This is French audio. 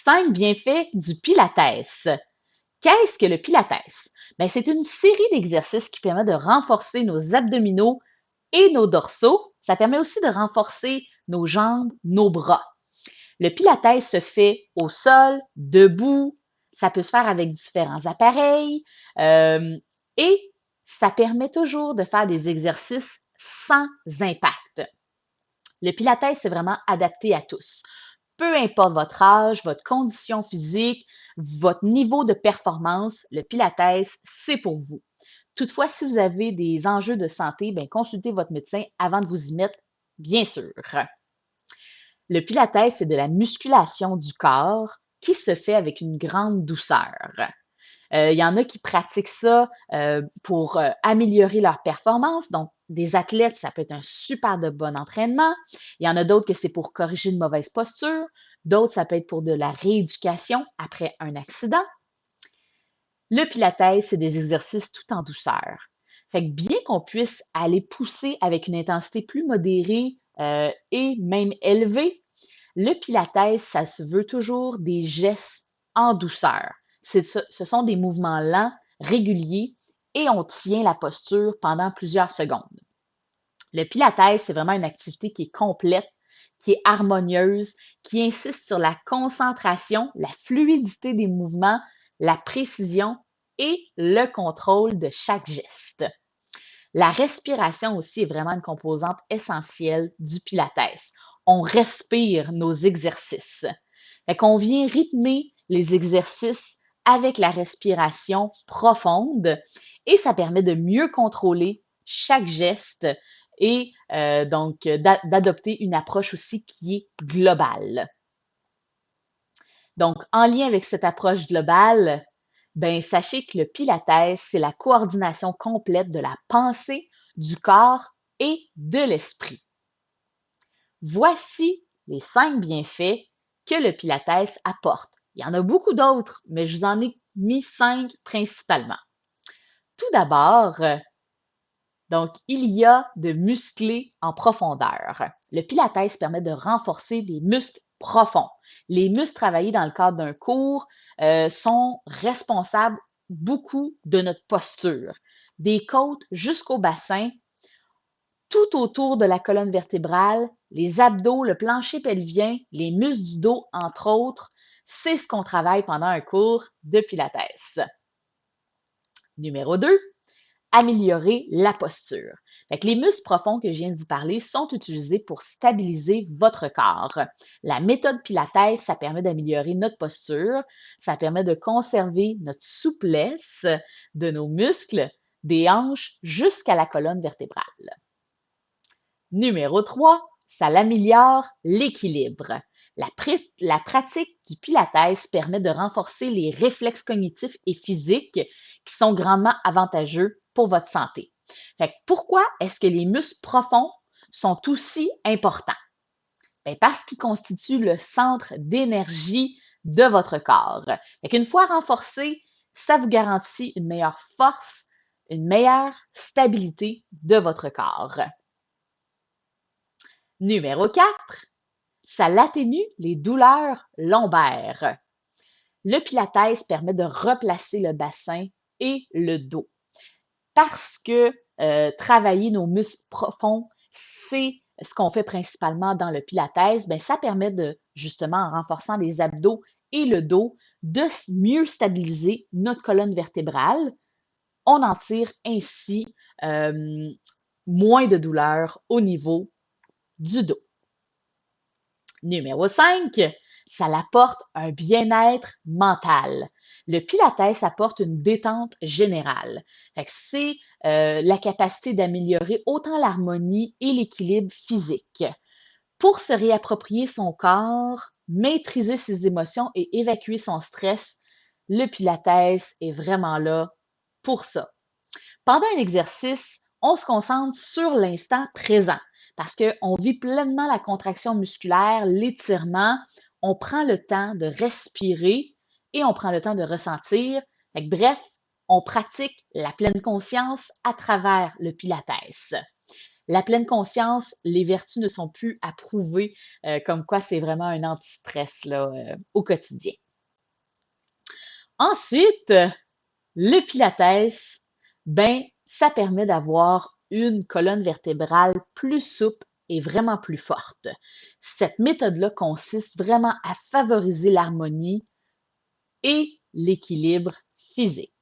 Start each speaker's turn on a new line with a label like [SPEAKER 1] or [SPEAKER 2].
[SPEAKER 1] 5 bienfaits du Pilates. Qu'est-ce que le Pilates? Ben, c'est une série d'exercices qui permet de renforcer nos abdominaux et nos dorsaux. Ça permet aussi de renforcer nos jambes, nos bras. Le Pilates se fait au sol, debout. Ça peut se faire avec différents appareils et ça permet toujours de faire des exercices sans impact. Le Pilates, c'est vraiment adapté à tous. Peu importe votre âge, votre condition physique, votre niveau de performance, le Pilates, c'est pour vous. Toutefois, si vous avez des enjeux de santé, bien, consultez votre médecin avant de vous y mettre, bien sûr. Le Pilates, c'est de la musculation du corps qui se fait avec une grande douceur. Il y en a qui pratiquent ça pour améliorer leur performance. Donc, des athlètes, ça peut être un super de bon entraînement. Il y en a d'autres que c'est pour corriger une mauvaise posture. D'autres, ça peut être pour de la rééducation après un accident. Le Pilates, c'est des exercices tout en douceur. Fait que bien qu'on puisse aller pousser avec une intensité plus modérée et même élevée, le Pilates, ça se veut toujours des gestes en douceur. Ce sont des mouvements lents, réguliers, et on tient la posture pendant plusieurs secondes. Le Pilates, c'est vraiment une activité qui est complète, qui est harmonieuse, qui insiste sur la concentration, la fluidité des mouvements, la précision et le contrôle de chaque geste. La respiration aussi est vraiment une composante essentielle du Pilates. On respire nos exercices. Fait qu'on vient rythmer les exercices avec la respiration profonde et ça permet de mieux contrôler chaque geste et donc d'adopter une approche aussi qui est globale. Donc, en lien avec cette approche globale, ben, sachez que le Pilates, c'est la coordination complète de la pensée, du corps et de l'esprit. Voici les 5 bienfaits que le Pilates apporte. Il y en a beaucoup d'autres, mais je vous en ai mis 5 principalement. Tout d'abord, donc, il y a de muscler en profondeur. Le Pilates permet de renforcer les muscles profonds. Les muscles travaillés dans le cadre d'un cours sont responsables beaucoup de notre posture. Des côtes jusqu'au bassin, tout autour de la colonne vertébrale, les abdos, le plancher pelvien, les muscles du dos, entre autres, c'est ce qu'on travaille pendant un cours de Pilates. Numéro 2, améliorer la posture. Fait que les muscles profonds que je viens de vous parler sont utilisés pour stabiliser votre corps. La méthode Pilates, ça permet d'améliorer notre posture, ça permet de conserver notre souplesse de nos muscles, des hanches jusqu'à la colonne vertébrale. Numéro 3, ça l'améliore l'équilibre. La pratique du Pilates permet de renforcer les réflexes cognitifs et physiques qui sont grandement avantageux pour votre santé. Fait que pourquoi est-ce que les muscles profonds sont aussi importants? Bien, parce qu'ils constituent le centre d'énergie de votre corps. Fait qu'une fois renforcés, ça vous garantit une meilleure force, une meilleure stabilité de votre corps. Numéro 4, ça atténue les douleurs lombaires. Le Pilates permet de replacer le bassin et le dos. Parce que travailler nos muscles profonds, c'est ce qu'on fait principalement dans le Pilates, bien, ça permet de, justement, en renforçant les abdos et le dos, de mieux stabiliser notre colonne vertébrale. On en tire ainsi moins de douleur au niveau du dos. Numéro 5, ça apporte un bien-être mental. Le Pilates apporte une détente générale. C'est la capacité d'améliorer autant l'harmonie et l'équilibre physique. Pour se réapproprier son corps, maîtriser ses émotions et évacuer son stress, le Pilates est vraiment là pour ça. Pendant un exercice, on se concentre sur l'instant présent parce qu'on vit pleinement la contraction musculaire, l'étirement. On prend le temps de respirer et on prend le temps de ressentir. Bref, on pratique la pleine conscience à travers le Pilates. La pleine conscience, les vertus ne sont plus à prouver, comme quoi c'est vraiment un anti-stress là, au quotidien. Ensuite, le pilates, ben, ça permet d'avoir une colonne vertébrale plus souple et vraiment plus forte. Cette méthode-là consiste vraiment à favoriser l'harmonie et l'équilibre physique.